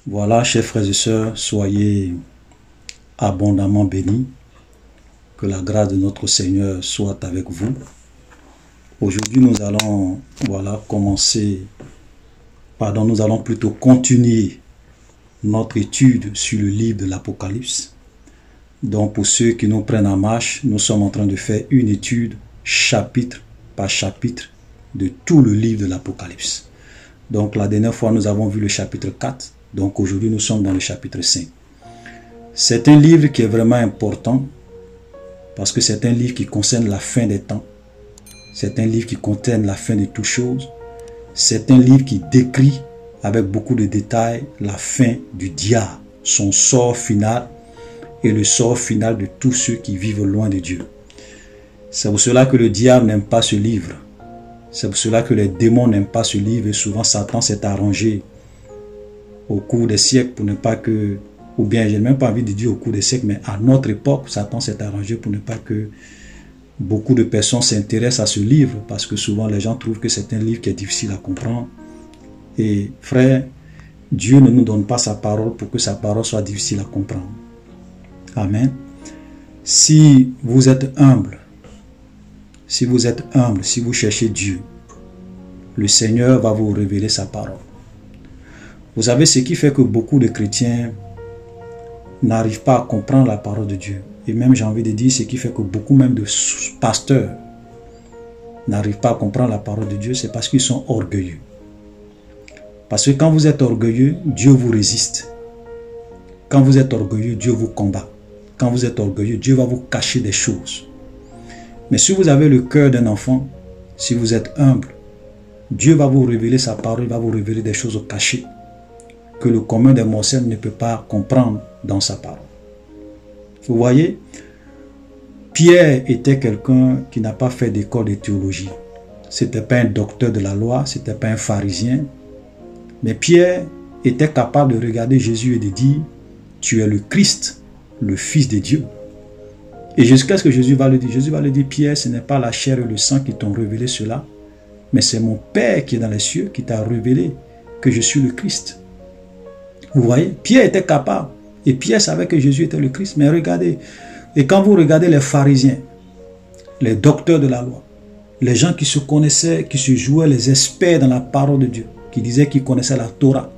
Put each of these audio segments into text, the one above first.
Voilà, chers frères et sœurs, soyez abondamment bénis. Que la grâce de notre Seigneur soit avec vous. Aujourd'hui, nous allons nous allons plutôt continuer notre étude sur le livre de l'Apocalypse. Donc, pour ceux qui nous prennent en marche, nous sommes en train de faire une étude chapitre par chapitre de tout le livre de l'Apocalypse. Donc, la dernière fois, nous avons vu le chapitre 4. Donc, aujourd'hui, nous sommes dans le chapitre 5. C'est un livre qui est vraiment important parce que c'est un livre qui concerne la fin des temps. C'est un livre qui contient la fin de toutes choses. C'est un livre qui décrit avec beaucoup de détails la fin du diable, son sort final et le sort final de tous ceux qui vivent loin de Dieu. C'est pour cela que le diable n'aime pas ce livre. C'est pour cela que les démons n'aiment pas ce livre et souvent Satan s'est arrangé au cours des siècles pour ne pas que, ou bien j'ai même pas envie de dire au cours des siècles, mais à notre époque, Satan s'est arrangé pour ne pas que beaucoup de personnes s'intéressent à ce livre parce que souvent les gens trouvent que c'est un livre qui est difficile à comprendre. Et frère, Dieu ne nous donne pas sa parole pour que sa parole soit difficile à comprendre. Amen. Si vous êtes humble, si vous cherchez Dieu, le Seigneur va vous révéler sa parole. Vous savez ce qui fait que beaucoup de chrétiens n'arrivent pas à comprendre la parole de Dieu. Et même j'ai envie de dire ce qui fait que beaucoup même de pasteurs n'arrivent pas à comprendre la parole de Dieu, c'est parce qu'ils sont orgueilleux. Parce que quand vous êtes orgueilleux, Dieu vous résiste. Quand vous êtes orgueilleux, Dieu vous combat. Quand vous êtes orgueilleux, Dieu va vous cacher des choses. Mais si vous avez le cœur d'un enfant, si vous êtes humble, Dieu va vous révéler sa parole, il va vous révéler des choses cachées que le commun des mortels ne peut pas comprendre dans sa parole. Vous voyez, Pierre était quelqu'un qui n'a pas fait d'école de théologie. Ce n'était pas un docteur de la loi, ce n'était pas un pharisien. Mais Pierre était capable de regarder Jésus et de dire « Tu es le Christ, le Fils de Dieu ». Et jusqu'à ce que Jésus va le dire. Jésus va le dire « Pierre, ce n'est pas la chair et le sang qui t'ont révélé cela, mais c'est mon Père qui est dans les cieux qui t'a révélé que je suis le Christ. » Vous voyez, Pierre était capable. Et Pierre savait que Jésus était le Christ. Mais regardez, et quand vous regardez les pharisiens, les docteurs de la loi, les gens qui se connaissaient, qui se jouaient les experts dans la parole de Dieu, qui disaient qu'ils connaissaient la Torah,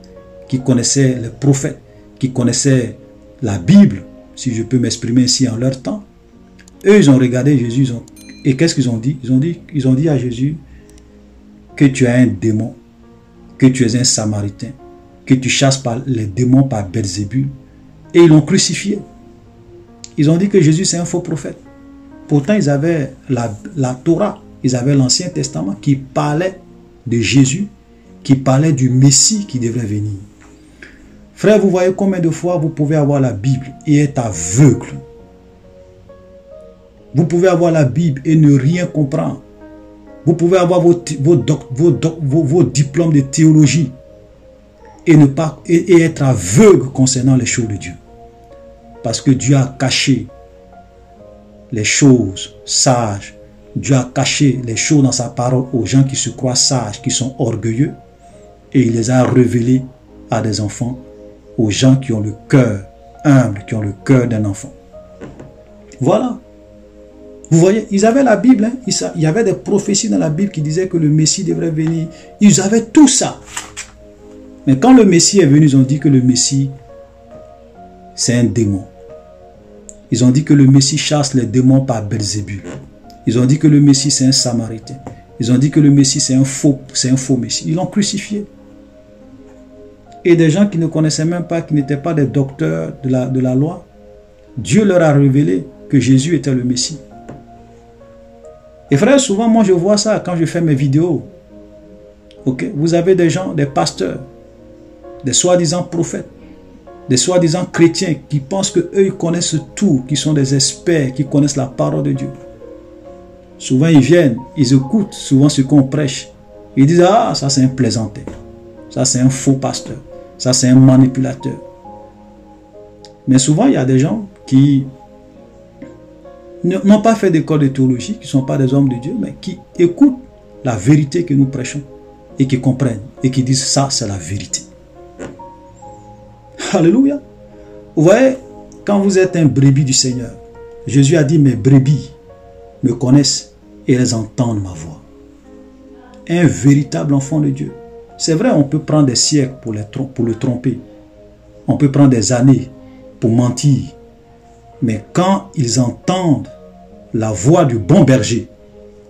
qui connaissaient les prophètes, qui connaissaient la Bible, si je peux m'exprimer ainsi en leur temps, eux, ils ont regardé Jésus, et qu'est-ce qu'ils ont dit? Ils ont dit à Jésus que tu es un démon, que tu es un samaritain, que tu chasses les démons par Belzébul. Et ils l'ont crucifié. Ils ont dit que Jésus c'est un faux prophète. Pourtant ils avaient la Torah, ils avaient l'Ancien Testament qui parlait de Jésus, qui parlait du Messie qui devrait venir. Frère, vous voyez combien de fois vous pouvez avoir la Bible et être aveugle. Vous pouvez avoir la Bible et ne rien comprendre. Vous pouvez avoir vos diplômes de théologie et être aveugle concernant les choses de Dieu. Parce que Dieu a caché les choses sages. Dieu a caché les choses dans sa parole aux gens qui se croient sages, qui sont orgueilleux. Et il les a révélées à des enfants, aux gens qui ont le cœur humble, qui ont le cœur d'un enfant. Voilà. Vous voyez, ils avaient la Bible. Hein? Il y avait des prophéties dans la Bible qui disaient que le Messie devrait venir. Ils avaient tout ça. Mais quand le Messie est venu, ils ont dit que le Messie, c'est un démon. Ils ont dit que le Messie chasse les démons par Belzébul. Ils ont dit que le Messie, c'est un samaritain. Ils ont dit que le Messie, c'est un faux Messie. Ils l'ont crucifié. Et des gens qui ne connaissaient même pas, qui n'étaient pas des docteurs de la loi, Dieu leur a révélé que Jésus était le Messie. Et frère, souvent, moi, je vois ça quand je fais mes vidéos. Okay? Vous avez des gens, des pasteurs, des soi-disant prophètes, des soi-disant chrétiens qui pensent qu'eux, ils connaissent tout, qui sont des experts, qui connaissent la parole de Dieu. Souvent, ils viennent, ils écoutent souvent ce qu'on prêche. Ils disent, ah, ça c'est un plaisantin. Ça c'est un faux pasteur. Ça c'est un manipulateur. Mais souvent, il y a des gens qui n'ont pas fait d'école de théologie, qui ne sont pas des hommes de Dieu, mais qui écoutent la vérité que nous prêchons et qui comprennent et qui disent, ça c'est la vérité. Alléluia. Vous voyez, quand vous êtes un brebis du Seigneur, Jésus a dit, mes brebis me connaissent et elles entendent ma voix. Un véritable enfant de Dieu. C'est vrai, on peut prendre des siècles pour le tromper. On peut prendre des années pour mentir. Mais quand ils entendent la voix du bon berger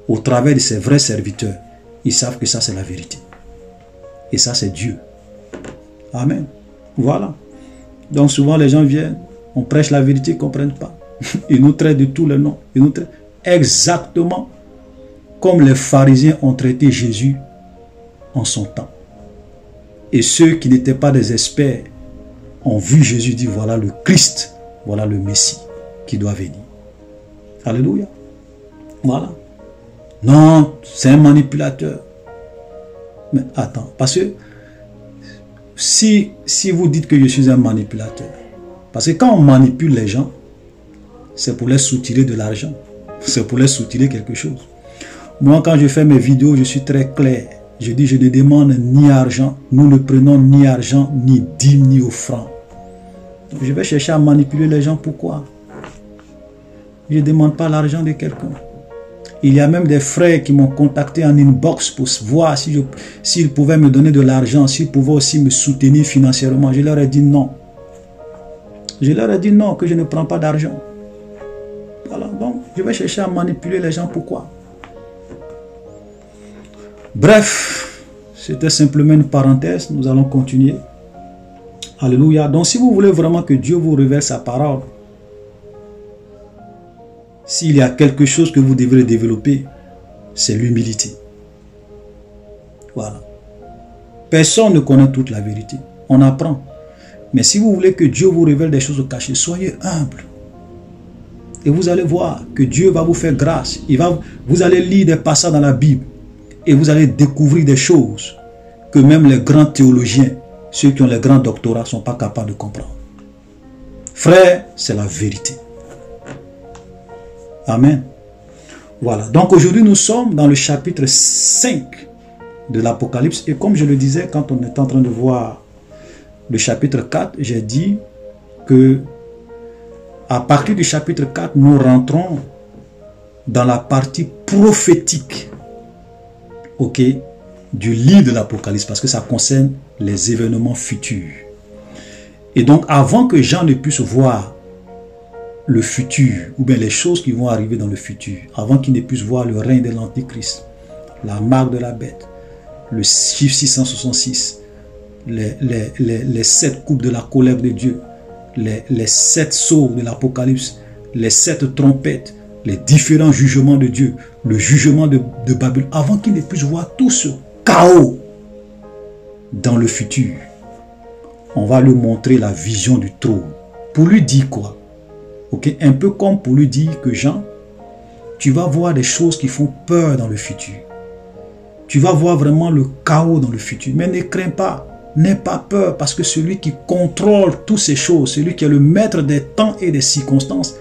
au travers de ses vrais serviteurs, ils savent que ça c'est la vérité. Et ça c'est Dieu. Amen. Voilà. Donc souvent les gens viennent, on prêche la vérité, ils ne comprennent pas. Ils nous traitent de tous les noms. Ils nous traitent exactement comme les pharisiens ont traité Jésus en son temps. Et ceux qui n'étaient pas des experts ont vu Jésus dire, voilà le Christ, voilà le Messie qui doit venir. Alléluia. Voilà. Non, c'est un manipulateur. Mais attends, parce que si vous dites que je suis un manipulateur, parce que quand on manipule les gens, c'est pour les soutirer de l'argent. C'est pour les soutirer quelque chose. Moi, quand je fais mes vidéos, je suis très clair. Je dis, je ne demande ni argent. Nous ne prenons ni argent, ni dîme, ni offrande. Je vais chercher à manipuler les gens. Pourquoi? Je ne demande pas l'argent de quelqu'un. Il y a même des frères qui m'ont contacté en inbox pour voir s'ils pouvaient me donner de l'argent, s'ils pouvaient aussi me soutenir financièrement. Je leur ai dit non. Je leur ai dit non, que je ne prends pas d'argent. Voilà, donc je vais chercher à manipuler les gens. Pourquoi? Bref, c'était simplement une parenthèse. Nous allons continuer. Alléluia. Donc si vous voulez vraiment que Dieu vous révèle sa parole, s'il y a quelque chose que vous devrez développer, c'est l'humilité. Voilà. Personne ne connaît toute la vérité. On apprend. Mais si vous voulez que Dieu vous révèle des choses cachées, soyez humble. Et vous allez voir que Dieu va vous faire grâce. Vous allez lire des passages dans la Bible. Et vous allez découvrir des choses que même les grands théologiens, ceux qui ont les grands doctorats, ne sont pas capables de comprendre. Frère, c'est la vérité. Amen. Voilà. Donc aujourd'hui, nous sommes dans le chapitre 5 de l'Apocalypse. Et comme je le disais, quand on est en train de voir le chapitre 4, j'ai dit que à partir du chapitre 4, nous rentrons dans la partie prophétique, ok, du livre de l'Apocalypse, parce que ça concerne les événements futurs. Et donc, avant que Jean ne puisse voir le futur, ou bien les choses qui vont arriver dans le futur, avant qu'il ne puisse voir le règne de l'Antichrist, la marque de la bête, le chiffre 666, les 7 coupes de la colère de Dieu, les 7 sceaux de l'Apocalypse, les 7 trompettes, les différents jugements de Dieu, le jugement de Babylone, avant qu'il ne puisse voir tout ce chaos dans le futur, on va lui montrer la vision du trône. Pour lui dire quoi? Okay? Un peu comme pour lui dire que Jean, tu vas voir des choses qui font peur dans le futur. Tu vas voir vraiment le chaos dans le futur. Mais ne crains pas, n'aie pas peur, parce que celui qui contrôle toutes ces choses, celui qui est le maître des temps et des circonstances,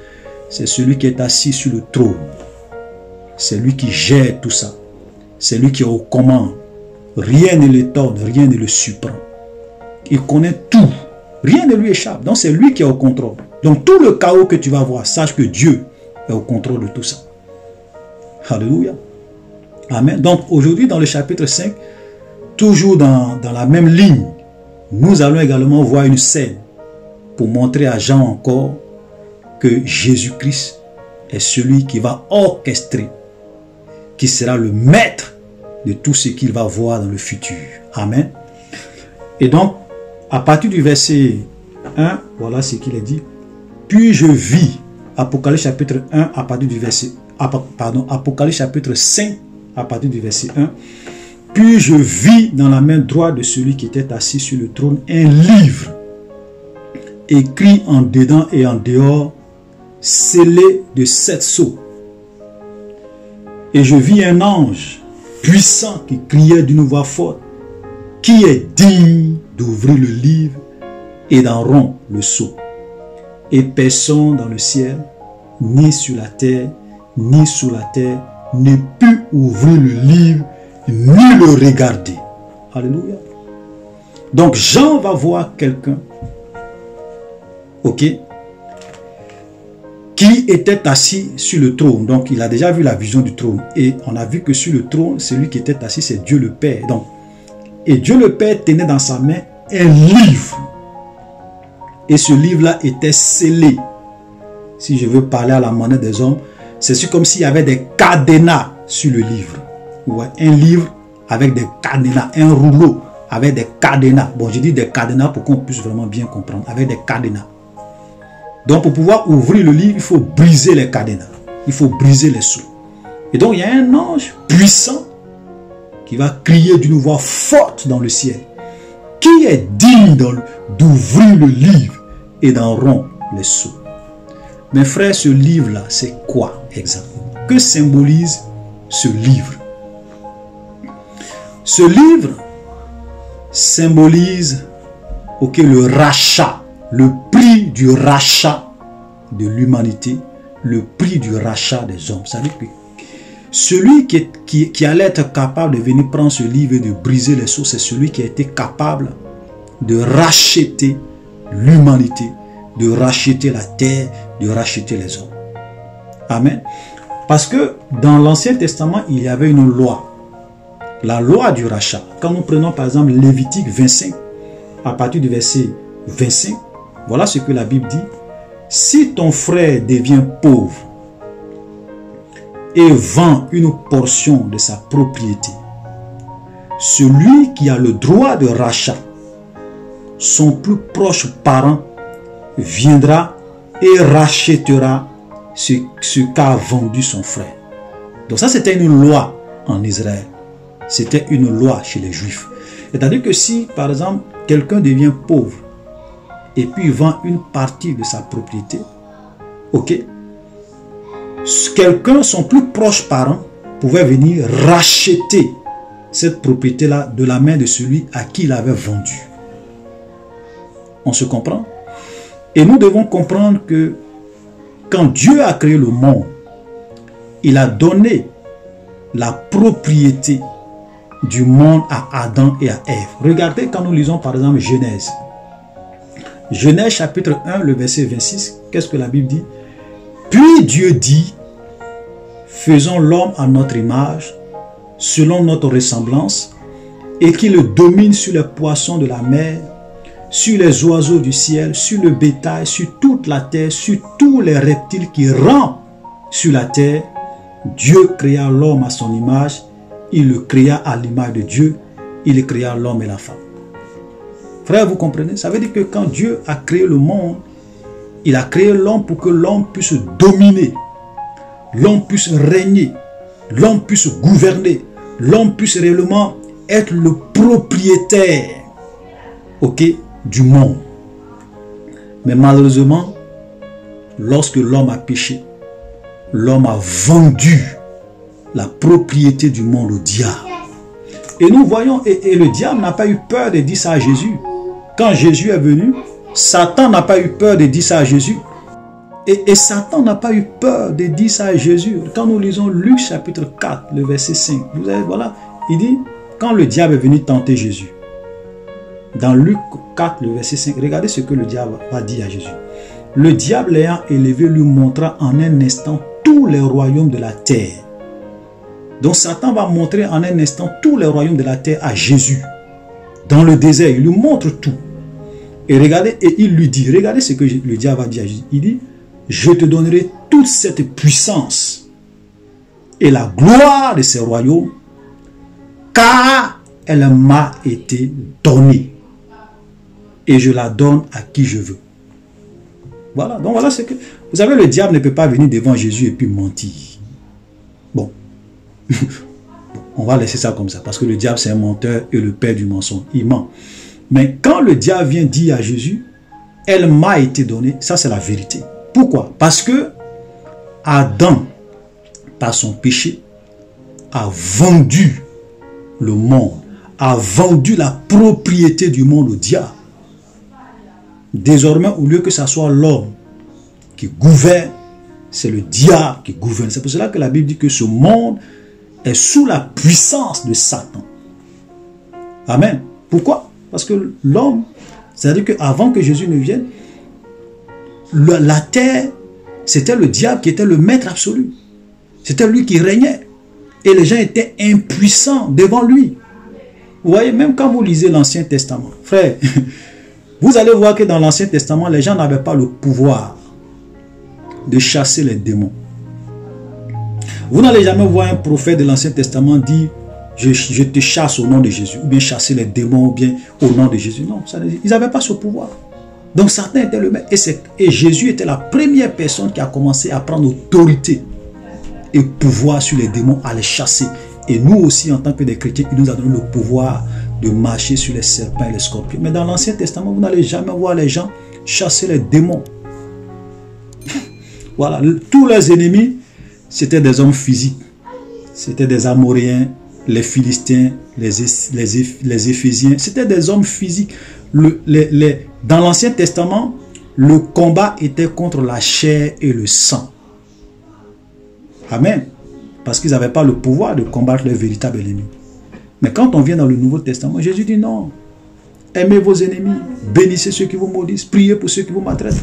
c'est celui qui est assis sur le trône. C'est lui qui gère tout ça. C'est lui qui est aux commandes. Rien ne l'étonne, rien ne le surprend. Il connaît tout. Rien ne lui échappe. Donc c'est lui qui est au contrôle. Donc tout le chaos que tu vas voir, sache que Dieu est au contrôle de tout ça. Alléluia. Amen. Donc aujourd'hui dans le chapitre 5, toujours dans la même ligne, nous allons également voir une scène pour montrer à Jean encore que Jésus-Christ est celui qui va orchestrer, qui sera le maître de tout ce qu'il va voir dans le futur. Amen. Et donc, à partir du verset 1, voilà ce qu'il est dit. Puis je vis, Apocalypse chapitre 1, à partir du verset, Apocalypse chapitre 5, à partir du verset 1. Puis je vis dans la main droite de celui qui était assis sur le trône un livre, écrit en dedans et en dehors, scellé de 7 sceaux. Et je vis un ange puissant qui criait d'une voix forte, qui est digne d'ouvrir le livre et d'en rompre le sceau. Et personne dans le ciel, ni sur la terre, ni sous la terre, ne put ouvrir le livre, ni le regarder. Alléluia. Donc Jean va voir quelqu'un ok, qui était assis sur le trône. Donc, il a déjà vu la vision du trône. Et on a vu que sur le trône, celui qui était assis, c'est Dieu le Père. Donc, et Dieu le Père tenait dans sa main un livre. Et ce livre-là était scellé. Si je veux parler à la manière des hommes, c'est comme s'il y avait des cadenas sur le livre. Ouais, un livre avec des cadenas, un rouleau avec des cadenas. Bon, je dis des cadenas pour qu'on puisse vraiment bien comprendre. Avec des cadenas. Donc, pour pouvoir ouvrir le livre, il faut briser les cadenas. Il faut briser les sceaux. Et donc, il y a un ange puissant qui va crier d'une voix forte dans le ciel. Qui est digne d'ouvrir le livre et d'en rompre les sceaux? Mes frères, ce livre-là, c'est quoi exactement? Que symbolise ce livre? Ce livre symbolise le rachat, le prix du rachat de l'humanité, le prix du rachat des hommes. Ça veut dire que celui qui allait être capable de venir prendre ce livre et de briser les sceaux, c'est celui qui a été capable de racheter l'humanité, de racheter la terre, de racheter les hommes. Amen. Parce que dans l'Ancien Testament, il y avait une loi. La loi du rachat. Quand nous prenons par exemple Lévitique 25, à partir du verset 25, voilà ce que la Bible dit. Si ton frère devient pauvre et vend une portion de sa propriété, celui qui a le droit de rachat, son plus proche parent, viendra et rachètera ce qu'a vendu son frère. Donc ça, c'était une loi en Israël. C'était une loi chez les Juifs. C'est-à-dire que si, par exemple, quelqu'un devient pauvre et puis vend une partie de sa propriété, ok, quelqu'un, son plus proche parent, pouvait venir racheter cette propriété-là de la main de celui à qui il avait vendu. On se comprend? Et nous devons comprendre que quand Dieu a créé le monde, il a donné la propriété du monde à Adam et à Ève. Regardez quand nous lisons par exemple Genèse. Genèse chapitre 1, le verset 26, qu'est-ce que la Bible dit? Puis Dieu dit, faisons l'homme à notre image, selon notre ressemblance, et qu'il domine sur les poissons de la mer, sur les oiseaux du ciel, sur le bétail, sur toute la terre, sur tous les reptiles qui rampent sur la terre. Dieu créa l'homme à son image, il le créa à l'image de Dieu, il créa l'homme et la femme. Frère, vous comprenez? Ça veut dire que quand Dieu a créé le monde, il a créé l'homme pour que l'homme puisse dominer, l'homme puisse régner, l'homme puisse gouverner, l'homme puisse réellement être le propriétaire, du monde. Mais malheureusement, lorsque l'homme a péché, l'homme a vendu la propriété du monde au diable. Et nous voyons, et le diable n'a pas eu peur de dire ça à Jésus. Quand Jésus est venu, Satan n'a pas eu peur de dire ça à Jésus. Et Satan n'a pas eu peur de dire ça à Jésus. Quand nous lisons Luc chapitre 4, le verset 5, vous avez, voilà, il dit, quand le diable est venu tenter Jésus, dans Luc 4, le verset 5, regardez ce que le diable va dire à Jésus. Le diable l'ayant élevé lui montra en un instant tous les royaumes de la terre. Donc Satan va montrer en un instant tous les royaumes de la terre à Jésus. Dans le désert, il lui montre tout. Et regardez, et il lui dit, regardez ce que le diable va dire à Jésus. Il dit, je te donnerai toute cette puissance et la gloire de ces royaumes, car elle m'a été donnée. Et je la donne à qui je veux. Voilà, donc voilà ce que... Vous savez, le diable ne peut pas venir devant Jésus et puis mentir. Bon. On va laisser ça comme ça, parce que le diable c'est un menteur et le père du mensonge, il ment. Mais quand le diable vient dire à Jésus, elle m'a été donnée, ça c'est la vérité. Pourquoi? Parce que Adam, par son péché, a vendu le monde, a vendu la propriété du monde au diable. Désormais, au lieu que ce soit l'homme qui gouverne, c'est le diable qui gouverne. C'est pour cela que la Bible dit que ce monde est sous la puissance de Satan. Amen. Pourquoi? Parce que l'homme, c'est-à-dire qu'avant que Jésus ne vienne, la terre, c'était le diable qui était le maître absolu. C'était lui qui régnait. Et les gens étaient impuissants devant lui. Vous voyez, même quand vous lisez l'Ancien Testament, frère, vous allez voir que dans l'Ancien Testament, les gens n'avaient pas le pouvoir de chasser les démons. Vous n'allez jamais voir un prophète de l'Ancien Testament dire « Je te chasse au nom de Jésus » ou bien chasser les démons ou bien au nom de Jésus. Non, ils n'avaient pas ce pouvoir. Donc Satan était le maître. Et Jésus était la première personne qui a commencé à prendre autorité et pouvoir sur les démons, à les chasser. Et nous aussi, en tant que des chrétiens, il nous a donné le pouvoir de marcher sur les serpents et les scorpions. Mais dans l'Ancien Testament, vous n'allez jamais voir les gens chasser les démons. Voilà, tous leurs ennemis, c'était des hommes physiques. C'était des Amoréens, les Philistins, les Éphésiens. C'était des hommes physiques. Dans l'Ancien Testament, le combat était contre la chair et le sang. Amen. Parce qu'ils n'avaient pas le pouvoir de combattre les véritables ennemis. Mais quand on vient dans le Nouveau Testament, Jésus dit non. Aimez vos ennemis, bénissez ceux qui vous maudissent, priez pour ceux qui vous maltraitent.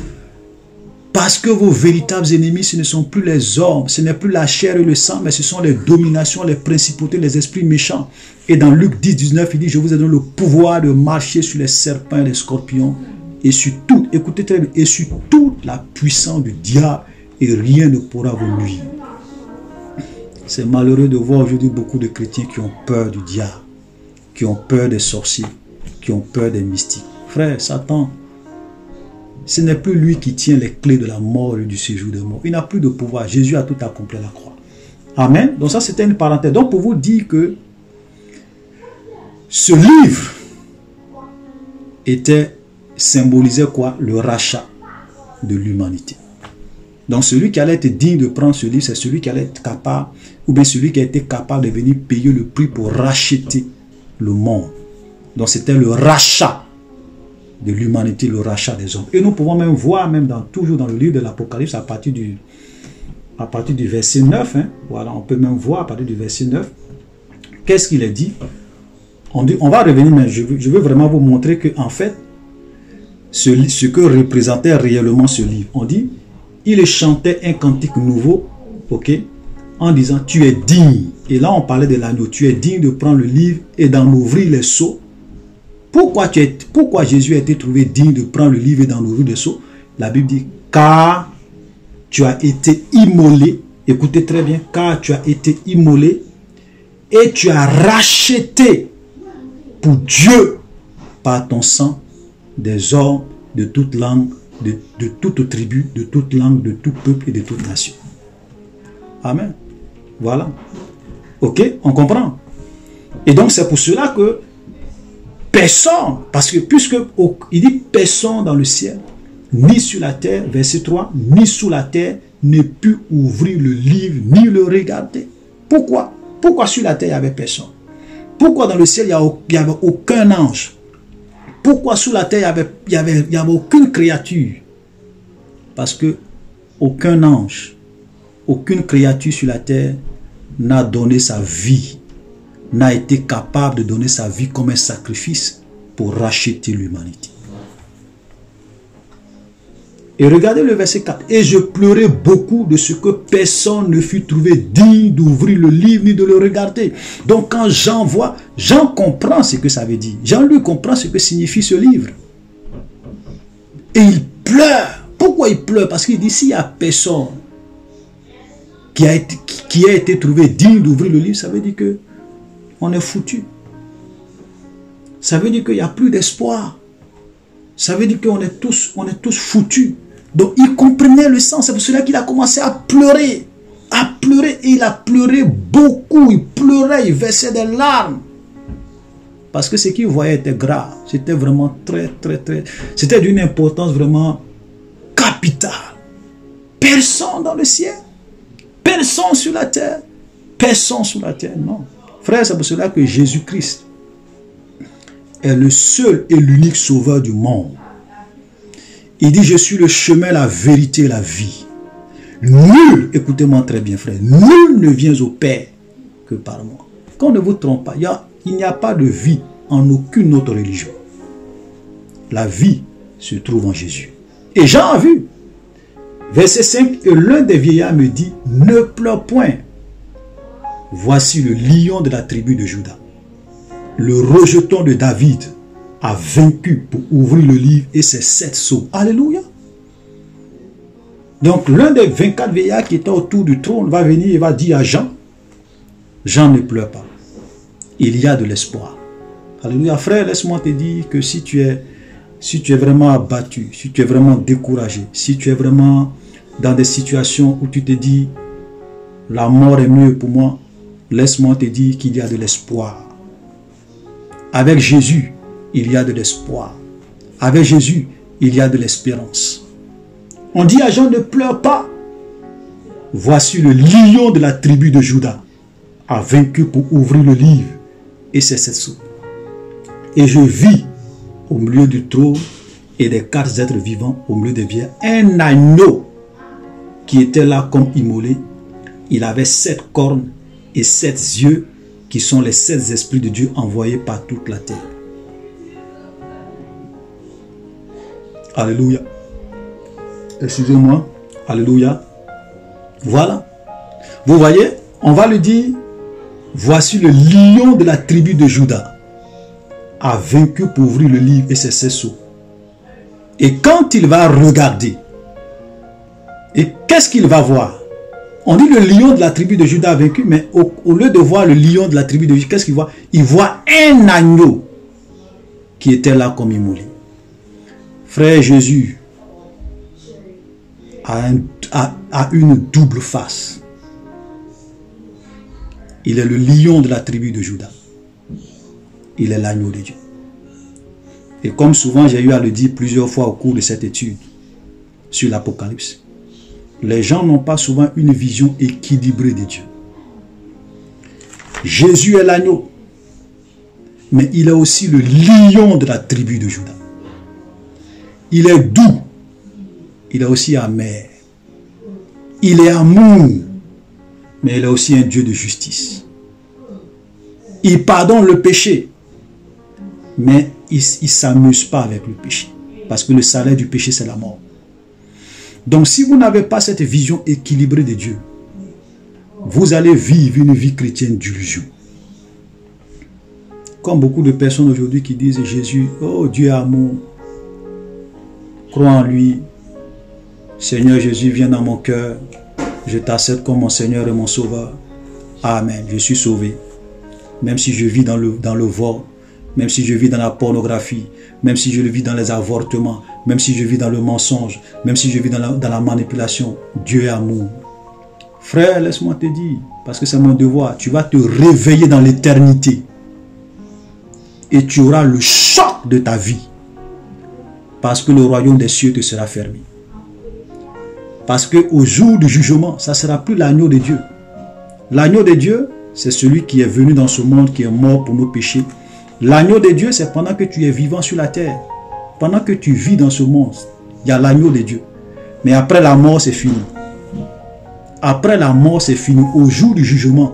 Parce que vos véritables ennemis, ce ne sont plus les hommes, ce n'est plus la chair et le sang, mais ce sont les dominations, les principautés, les esprits méchants. Et dans Luc 10, 19, il dit, je vous ai donné le pouvoir de marcher sur les serpents et les scorpions, et sur toute, écoutez très bien, et sur toute la puissance du diable, et rien ne pourra vous nuire. C'est malheureux de voir aujourd'hui beaucoup de chrétiens qui ont peur du diable, qui ont peur des sorciers, qui ont peur des mystiques. Frère, Satan, ce n'est plus lui qui tient les clés de la mort et du séjour des morts. Il n'a plus de pouvoir. Jésus a tout accompli à la croix. Amen. Donc ça, c'était une parenthèse. Donc pour vous dire que ce livre symbolisait quoi? Le rachat de l'humanité. Donc celui qui allait être digne de prendre ce livre, c'est celui qui allait être capable, ou bien celui qui a été capable de venir payer le prix pour racheter le monde. Donc c'était le rachat de l'humanité, le rachat des hommes. Et nous pouvons même voir, toujours dans le livre de l'Apocalypse, à partir du verset 9, hein, voilà, on peut même voir à partir du verset 9, qu'est-ce qu'il est dit? On va revenir, mais je veux vraiment vous montrer que en fait, ce que représentait réellement ce livre. On dit, il chantait un cantique nouveau, ok, en disant, tu es digne. Et là, on parlait de l'agneau. Tu es digne de prendre le livre et d'en ouvrir les sceaux. Pourquoi Jésus a été trouvé digne de prendre le livre et d'en ouvrir les sceaux? La Bible dit, car tu as été immolé. Écoutez très bien, car tu as été immolé et tu as racheté pour Dieu par ton sang des hommes de toute langue, de toute tribu, de toute langue, de tout peuple et de toute nation. Amen. Voilà. Ok, on comprend. Et donc c'est pour cela que personne, parce que puisque il dit personne dans le ciel, ni sur la terre, verset 3, ni sous la terre, ne put ouvrir le livre, ni le regarder. Pourquoi? Pourquoi sur la terre, il n'y avait personne? Pourquoi dans le ciel, il n'y avait aucun ange? Pourquoi sous la terre, il n'y avait aucune créature? Parce que aucun ange, aucune créature sur la terre n'a donné sa vie, n'a été capable de donner sa vie comme un sacrifice pour racheter l'humanité. Et regardez le verset 4. Et je pleurais beaucoup de ce que personne ne fut trouvé digne d'ouvrir le livre ni de le regarder. Donc quand Jean voit, Jean comprend ce que ça veut dire. Jean lui comprend ce que signifie ce livre. Et il pleure. Pourquoi il pleure? Parce qu'il dit, s'il n'y a personne qui a été trouvé digne d'ouvrir le livre, ça veut dire que on est foutu. Ça veut dire qu'il n'y a plus d'espoir. Ça veut dire qu'on est tous foutus. Donc il comprenait le sens. C'est pour cela qu'il a commencé à pleurer. À pleurer. Et il a pleuré beaucoup. Il pleurait, il versait des larmes. Parce que ce qu'il voyait était grave. C'était vraiment très. C'était d'une importance vraiment capitale. Personne dans le ciel. Personne sur la terre. Personne sur la terre, non. Frère, c'est pour cela que Jésus-Christ est le seul et l'unique sauveur du monde. Il dit, je suis le chemin, la vérité et la vie. Nul, écoutez-moi très bien frère, nul ne vient au Père que par moi. Qu'on ne vous trompe pas, il n'y a pas de vie en aucune autre religion. La vie se trouve en Jésus. Et Jean a vu. Verset 5, et l'un des vieillards me dit, ne pleure point. Voici le lion de la tribu de Juda. Le rejeton de David a vaincu pour ouvrir le livre et ses 7 sceaux. Alléluia. Donc l'un des 24 vieillards qui étaient autour du trône va venir et va dire à Jean, Jean, ne pleure pas. Il y a de l'espoir. Alléluia. Frère, laisse-moi te dire que si tu es vraiment abattu, si tu es vraiment découragé, si tu es vraiment dans des situations où tu te dis, la mort est mieux pour moi, laisse-moi te dire qu'il y a de l'espoir. Avec Jésus, il y a de l'espoir. Avec Jésus, il y a de l'espérance. On dit à Jean, ne pleure pas. Voici le lion de la tribu de Juda a vaincu pour ouvrir le livre et ses 7 sceaux. Et je vis au milieu du trône et des 4 êtres vivants au milieu des vieillards un agneau qui était là comme immolé. Il avait 7 cornes et 7 yeux qui sont les 7 esprits de Dieu envoyés par toute la terre. Alléluia. Excusez-moi. Alléluia. Voilà. Vous voyez, on va le dire, voici le lion de la tribu de Juda a vaincu pour ouvrir le livre et ses 7 sceaux. Et quand il va regarder, et qu'est-ce qu'il va voir? On dit le lion de la tribu de Juda a vaincu, mais au lieu de voir le lion de la tribu de Juda, qu'est-ce qu'il voit? Il voit un agneau qui était là comme immolé. Frère, Jésus a une double face. Il est le lion de la tribu de Juda. Il est l'agneau de Dieu. Et comme souvent j'ai eu à le dire plusieurs fois au cours de cette étude sur l'Apocalypse, les gens n'ont pas souvent une vision équilibrée de Dieu. Jésus est l'agneau, mais il est aussi le lion de la tribu de Juda. Il est doux, il est aussi amer. Il est amour, mais il est aussi un Dieu de justice. Il pardonne le péché, mais il ne s'amuse pas avec le péché, parce que le salaire du péché, c'est la mort. Donc si vous n'avez pas cette vision équilibrée de Dieu, vous allez vivre une vie chrétienne d'illusion. Comme beaucoup de personnes aujourd'hui qui disent Jésus, oh Dieu est amour, crois en lui, Seigneur Jésus, viens dans mon cœur, je t'accepte comme mon Seigneur et mon Sauveur. Amen, je suis sauvé. Même si je vis dans le vol, même si je vis dans la pornographie, même si je vis dans les avortements, même si je vis dans le mensonge, même si je vis dans la manipulation, Dieu est amour. Frère, laisse-moi te dire, parce que c'est mon devoir, tu vas te réveiller dans l'éternité et tu auras le choc de ta vie parce que le royaume des cieux te sera fermé. Parce qu'au jour du jugement, ça ne sera plus l'agneau de Dieu. L'agneau de Dieu, c'est celui qui est venu dans ce monde, qui est mort pour nos péchés. L'agneau de Dieu, c'est pendant que tu es vivant sur la terre. Pendant que tu vis dans ce monde, il y a l'agneau de Dieu. Mais après la mort, c'est fini. Après la mort, c'est fini. Au jour du jugement,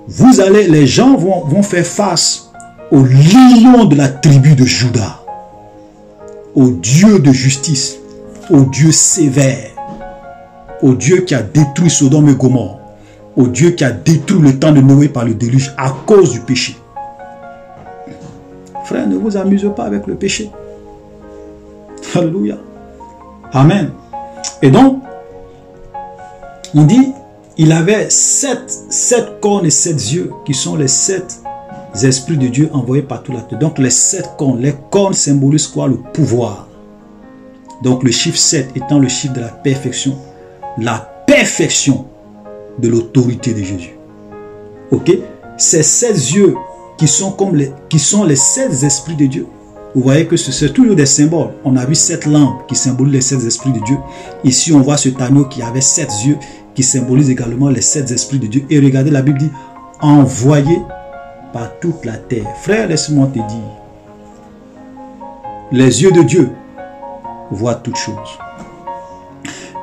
les gens vont faire face au lion de la tribu de Juda, au Dieu de justice, au Dieu sévère, au Dieu qui a détruit Sodome et Gomorrhe, au Dieu qui a détruit le temps de Noé par le déluge à cause du péché. Frère, ne vous amusez pas avec le péché. Alléluia. Amen. Et donc, on dit, il avait 7 cornes et 7 yeux, qui sont les 7 esprits de Dieu envoyés par toute la terre. Donc les 7 cornes, les cornes symbolisent quoi? Le pouvoir. Donc le chiffre 7 étant le chiffre de la perfection de l'autorité de Jésus. Ok? Ces 7 yeux qui sont les 7 esprits de Dieu. Vous voyez que c'est toujours des symboles. On a vu 7 lampes qui symbolisent les 7 esprits de Dieu. Ici, on voit ce agneau qui avait 7 yeux qui symbolise également les 7 esprits de Dieu. Et regardez, la Bible dit, envoyé par toute la terre. Frère, laisse-moi te dire, les yeux de Dieu voient toutes choses.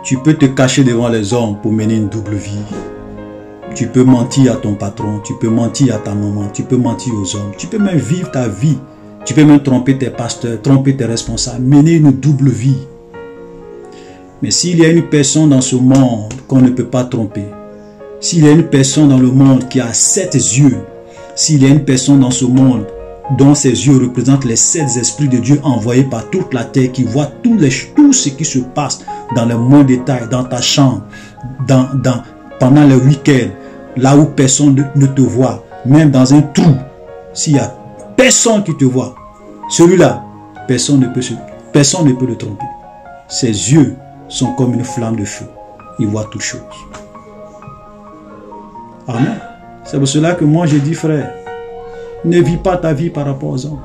Tu peux te cacher devant les hommes pour mener une double vie. Tu peux mentir à ton patron, tu peux mentir à ta maman, tu peux mentir aux hommes, tu peux même vivre ta vie. Tu peux même tromper tes pasteurs, tromper tes responsables, mener une double vie. Mais s'il y a une personne dans ce monde qu'on ne peut pas tromper, s'il y a une personne dans le monde qui a 7 yeux, s'il y a une personne dans ce monde dont ses yeux représentent les 7 esprits de Dieu envoyés par toute la terre, qui voit tout ce qui se passe dans le moindre détail, dans ta chambre, pendant le week-end, là où personne ne te voit, même dans un trou, s'il y a personne qui te voit, celui-là, personne ne peut le tromper. Ses yeux sont comme une flamme de feu. Il voit toutes choses. Amen. C'est pour cela que moi je dis, frère, ne vis pas ta vie par rapport aux hommes.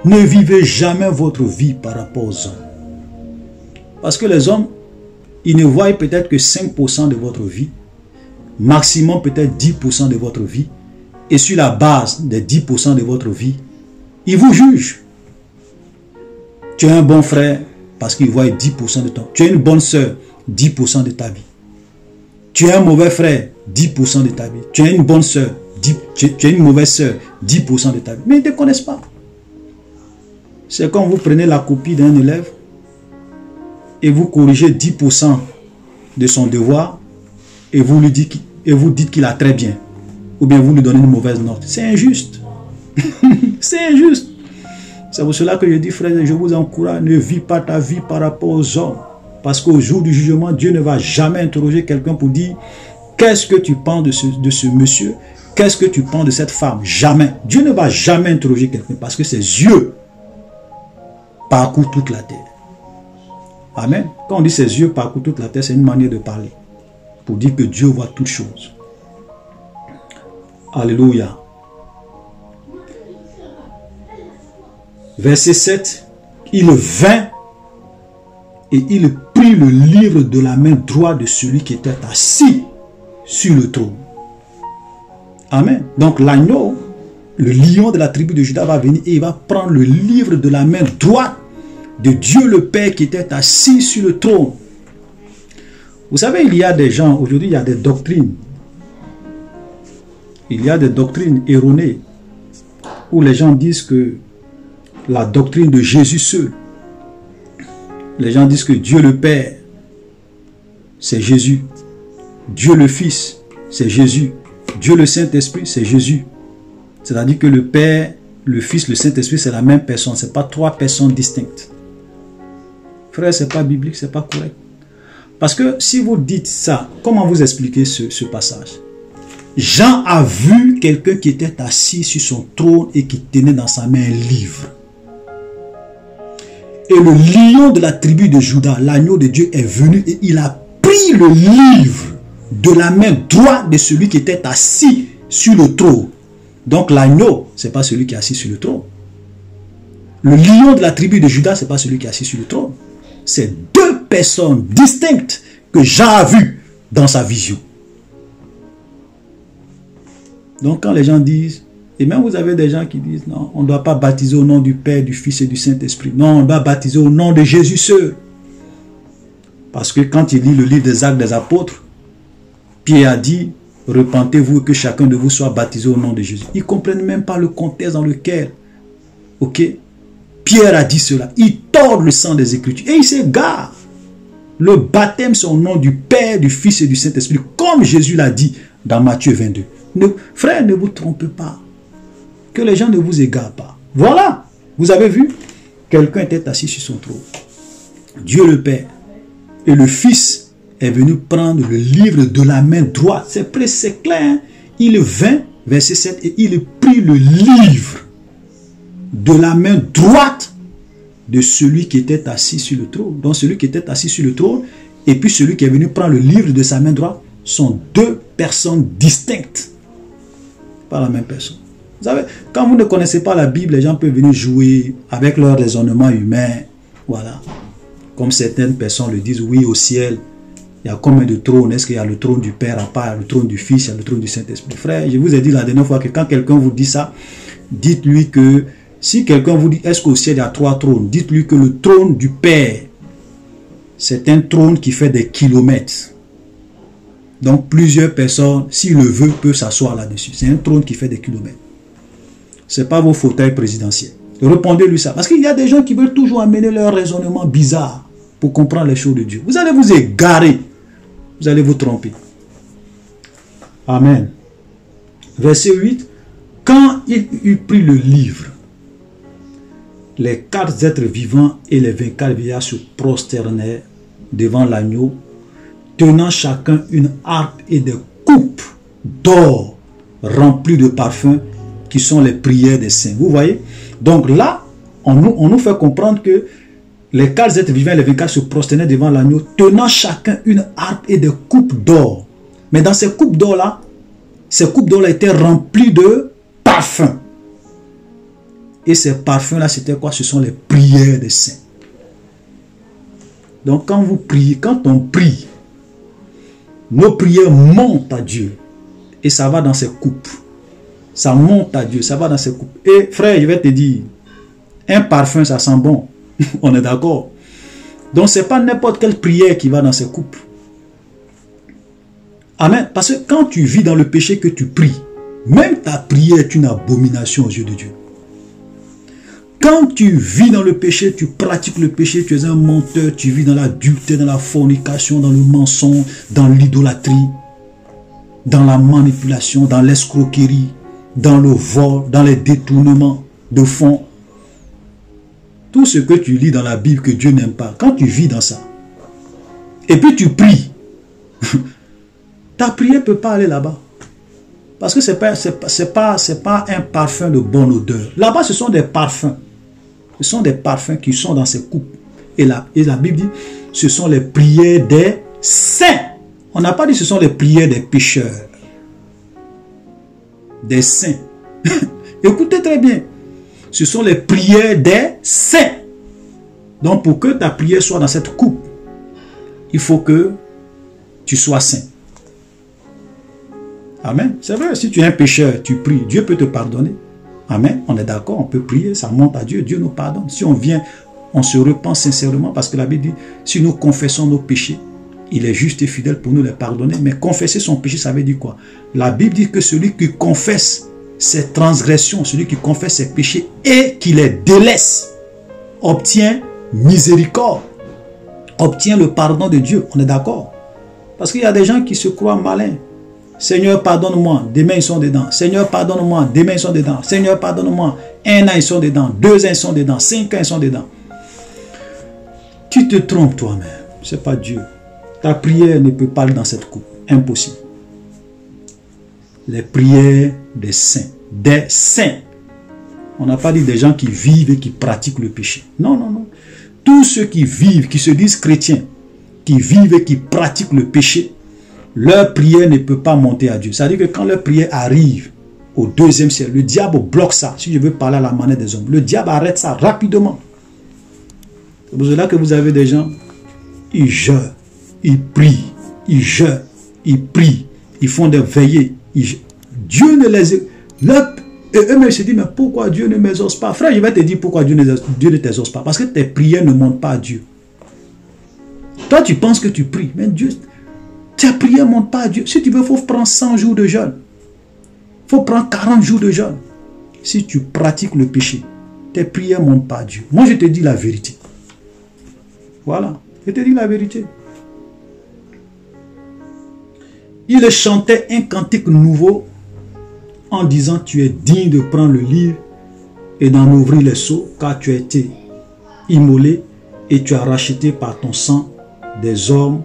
Ne vivez jamais votre vie par rapport aux hommes. Parce que les hommes, ils ne voient peut-être que 5% de votre vie, maximum peut-être 10% de votre vie, et sur la base des 10% de votre vie, ils vous jugent. Tu es un bon frère parce qu'il voit 10% de ton. Tu es une bonne soeur, 10% de ta vie. Tu es un mauvais frère, 10% de ta vie. Tu es une bonne soeur, tu es une mauvaise soeur, 10% de ta vie. Mais ils ne te connaissent pas. C'est quand vous prenez la copie d'un élève et vous corrigez 10% de son devoir et vous dites qu'il a très bien. Ou bien vous lui donnez une mauvaise note. C'est injuste. C'est injuste. C'est pour cela que je dis, frère, je vous encourage, ne vis pas ta vie par rapport aux hommes. Parce qu'au jour du jugement, Dieu ne va jamais interroger quelqu'un pour dire, qu'est-ce que tu penses de ce monsieur? Qu'est-ce que tu penses de cette femme? Jamais. Dieu ne va jamais interroger quelqu'un parce que ses yeux parcourent toute la terre. Amen. Quand on dit ses yeux parcourent toute la terre, c'est une manière de parler. Pour dire que Dieu voit toutes choses. Alléluia. Verset 7. Il vint et il prit le livre de la main droite de celui qui était assis sur le trône. Amen. Donc l'agneau, le lion de la tribu de Juda va venir et il va prendre le livre de la main droite de Dieu le Père qui était assis sur le trône. Vous savez, il y a des gens, aujourd'hui il y a des doctrines. Il y a des doctrines erronées où les gens disent que la doctrine de Jésus seul. Les gens disent que Dieu le Père, c'est Jésus. Dieu le Fils, c'est Jésus. Dieu le Saint-Esprit, c'est Jésus. C'est-à-dire que le Père, le Fils, le Saint-Esprit, c'est la même personne. Ce n'est pas 3 personnes distinctes. Frère, ce n'est pas biblique, ce n'est pas correct. Parce que si vous dites ça, comment vous expliquez ce passage? Jean a vu quelqu'un qui était assis sur son trône et qui tenait dans sa main un livre. Et le lion de la tribu de Juda, l'agneau de Dieu, est venu et il a pris le livre de la main droite de celui qui était assis sur le trône. Donc l'agneau, ce n'est pas celui qui est assis sur le trône. Le lion de la tribu de Juda, ce n'est pas celui qui est assis sur le trône. C'est 2 personnes distinctes que Jean a vues dans sa vision. Donc quand les gens disent, et même vous avez des gens qui disent, non, on ne doit pas baptiser au nom du Père, du Fils et du Saint-Esprit. Non, on doit baptiser au nom de Jésus seul. Parce que quand il lit le livre des Actes des Apôtres, Pierre a dit, repentez-vous et que chacun de vous soit baptisé au nom de Jésus. Ils ne comprennent même pas le contexte dans lequel, ok, Pierre a dit cela. Il tord le sang des Écritures et il s'égare. Le baptême, c'est au nom du Père, du Fils et du Saint-Esprit, comme Jésus l'a dit dans Matthieu 22. Frère, ne vous trompez pas. Que les gens ne vous égarent pas. Voilà. Vous avez vu? Quelqu'un était assis sur son trône. Dieu le Père et le Fils est venu prendre le livre de la main droite. C'est clair. Hein? Il vint, verset 7, et il prit le livre de la main droite de celui qui était assis sur le trône. Donc celui qui était assis sur le trône et puis celui qui est venu prendre le livre de sa main droite sont 2 personnes distinctes. Pas la même personne. Vous savez, quand vous ne connaissez pas la Bible, les gens peuvent venir jouer avec leur raisonnement humain. Voilà. Comme certaines personnes le disent, oui, au ciel, il y a combien de trônes? Est-ce qu'il y a le trône du Père à part, le trône du Fils, il y a le trône du Saint-Esprit? Frère, je vous ai dit la dernière fois que quand quelqu'un vous dit ça, dites-lui que si quelqu'un vous dit, est-ce qu'au ciel il y a 3 trônes? Dites-lui que le trône du Père, c'est un trône qui fait des kilomètres. Donc plusieurs personnes, s'il le veut, peuvent s'asseoir là-dessus. C'est un trône qui fait des kilomètres. Ce n'est pas vos fauteuils présidentiels. Répondez-lui ça. Parce qu'il y a des gens qui veulent toujours amener leur raisonnement bizarre pour comprendre les choses de Dieu. Vous allez vous égarer. Vous allez vous tromper. Amen. Verset 8. Quand il eut pris le livre, les 4 êtres vivants et les 24 vieillards se prosternèrent devant l'agneau, tenant chacun une harpe et des coupes d'or remplies de parfums qui sont les prières des saints. Vous voyez? Donc là, on nous fait comprendre que les 4 êtres vivants et les 24 se prosternaient devant l'agneau, tenant chacun une harpe et des coupes d'or. Mais dans ces coupes d'or-là, étaient remplies de parfums. Et ces parfums-là, c'était quoi? Ce sont les prières des saints. Donc quand vous priez, quand on prie, nos prières montent à Dieu. Et ça va dans ces coupes. Ça monte à Dieu, ça va dans ces coupes. Et frère, je vais te dire, un parfum, ça sent bon. On est d'accord? Donc ce n'est pas n'importe quelle prière qui va dans ces coupes. Amen. Parce que quand tu vis dans le péché que tu pries, même ta prière est une abomination aux yeux de Dieu. Quand tu vis dans le péché, tu pratiques le péché, tu es un menteur, tu vis dans l'adultère, dans la fornication, dans le mensonge, dans l'idolâtrie, dans la manipulation, dans l'escroquerie, dans le vol, dans les détournements de fonds. Tout ce que tu lis dans la Bible que Dieu n'aime pas, quand tu vis dans ça, et puis tu pries, ta prière ne peut pas aller là-bas. Parce que ce n'est pas un parfum de bonne odeur. Là-bas, ce sont des parfums. Ce sont des parfums qui sont dans ces coupes. Et la Bible dit, ce sont les prières des saints. On n'a pas dit ce sont les prières des pécheurs. Des saints. Écoutez très bien. Ce sont les prières des saints. Donc pour que ta prière soit dans cette coupe, il faut que tu sois saint. Amen. C'est vrai, si tu es un pécheur, tu pries, Dieu peut te pardonner. Amen. On est d'accord, on peut prier, ça monte à Dieu, Dieu nous pardonne. Si on vient, on se repent sincèrement, parce que la Bible dit, si nous confessons nos péchés, il est juste et fidèle pour nous les pardonner. Mais confesser son péché, ça veut dire quoi? La Bible dit que celui qui confesse ses transgressions, celui qui confesse ses péchés et qui les délaisse, obtient miséricorde, obtient le pardon de Dieu. On est d'accord? Parce qu'il y a des gens qui se croient malins. Seigneur, pardonne-moi. Demain, ils sont dedans. Seigneur, pardonne-moi. Demain, ils sont dedans. Seigneur, pardonne-moi. 1 an, ils sont dedans. 2 ans, ils sont dedans. 5 ans, ils sont dedans. Tu te trompes toi-même. Ce n'est pas Dieu. Ta prière ne peut pas aller dans cette coupe. Impossible. Les prières des saints. Des saints. On n'a pas dit des gens qui vivent et qui pratiquent le péché. Non, non, non. Tous ceux qui vivent, qui se disent chrétiens, qui vivent et qui pratiquent le péché, leur prière ne peut pas monter à Dieu. C'est-à-dire que quand leur prière arrive au 2e ciel, le diable bloque ça. Si je veux parler à la manière des hommes, le diable arrête ça rapidement. C'est pour cela que vous avez des gens, ils jeûnent, ils prient, ils jeûnent, ils prient, ils font des veillées. Dieu ne les... Et eux-mêmes se disent, mais pourquoi Dieu ne m'exauce pas? Frère, je vais te dire pourquoi Dieu ne t'exauce pas. Parce que tes prières ne montent pas à Dieu. Toi, tu penses que tu pries, mais Dieu... Tes prières ne montent pas à Dieu. Si tu veux, il faut prendre 100 jours de jeûne. Il faut prendre 40 jours de jeûne. Si tu pratiques le péché, tes prières ne montent pas à Dieu. Moi, je te dis la vérité. Voilà. Je te dis la vérité. Il chantait un cantique nouveau en disant, tu es digne de prendre le livre et d'en ouvrir les sceaux, car tu as été immolé et tu as racheté par ton sang des hommes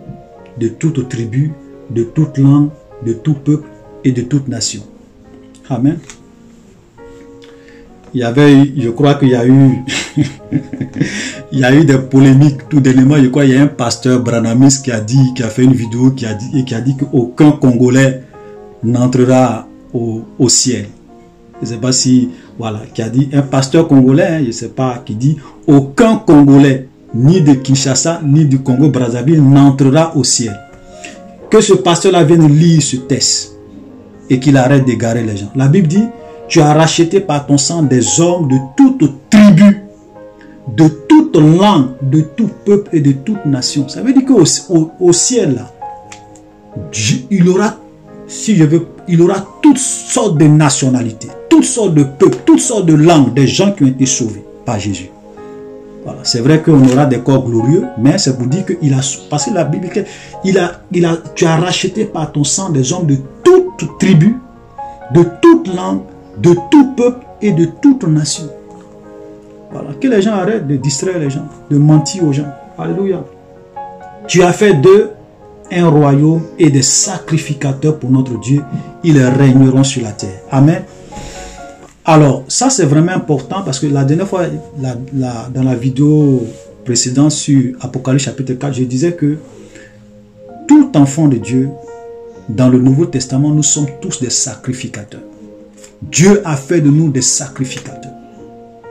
de toute tribu, de toute langue, de tout peuple et de toute nation. Amen. Il y avait, je crois qu'il y a eu il y a eu des polémiques tout dernièrement. Je crois qu'il y a un pasteur branhamiste qui a fait une vidéo qui a dit qu'aucun Congolais n'entrera au ciel. Je ne sais pas si, voilà, qui a dit, un pasteur congolais, hein, je ne sais pas, qui dit aucun Congolais ni de Kinshasa, ni du Congo-Brazzaville n'entrera au ciel. Que ce pasteur-là vienne lire ce texte et qu'il arrête d'égarer les gens. La Bible dit, tu as racheté par ton sang des hommes de toute tribu, de toute langue, de tout peuple et de toute nation. Ça veut dire qu'au ciel, là, il aura, si je veux, il aura toutes sortes de nationalités, toutes sortes de peuples, toutes sortes de langues, des gens qui ont été sauvés par Jésus. Voilà. C'est vrai qu'on aura des corps glorieux, mais c'est pour dire qu'il a, parce que la Bible, tu as racheté par ton sang des hommes de toute tribu, de toute langue, de tout peuple et de toute nation. Voilà. Que les gens arrêtent de distraire les gens, de mentir aux gens. Alléluia. Tu as fait d'eux un royaume et des sacrificateurs pour notre Dieu. Ils régneront sur la terre. Amen. Alors, ça c'est vraiment important parce que la dernière fois, dans la vidéo précédente sur Apocalypse chapitre 4, je disais que tout enfant de Dieu, dans le Nouveau Testament, nous sommes tous des sacrificateurs. Dieu a fait de nous des sacrificateurs.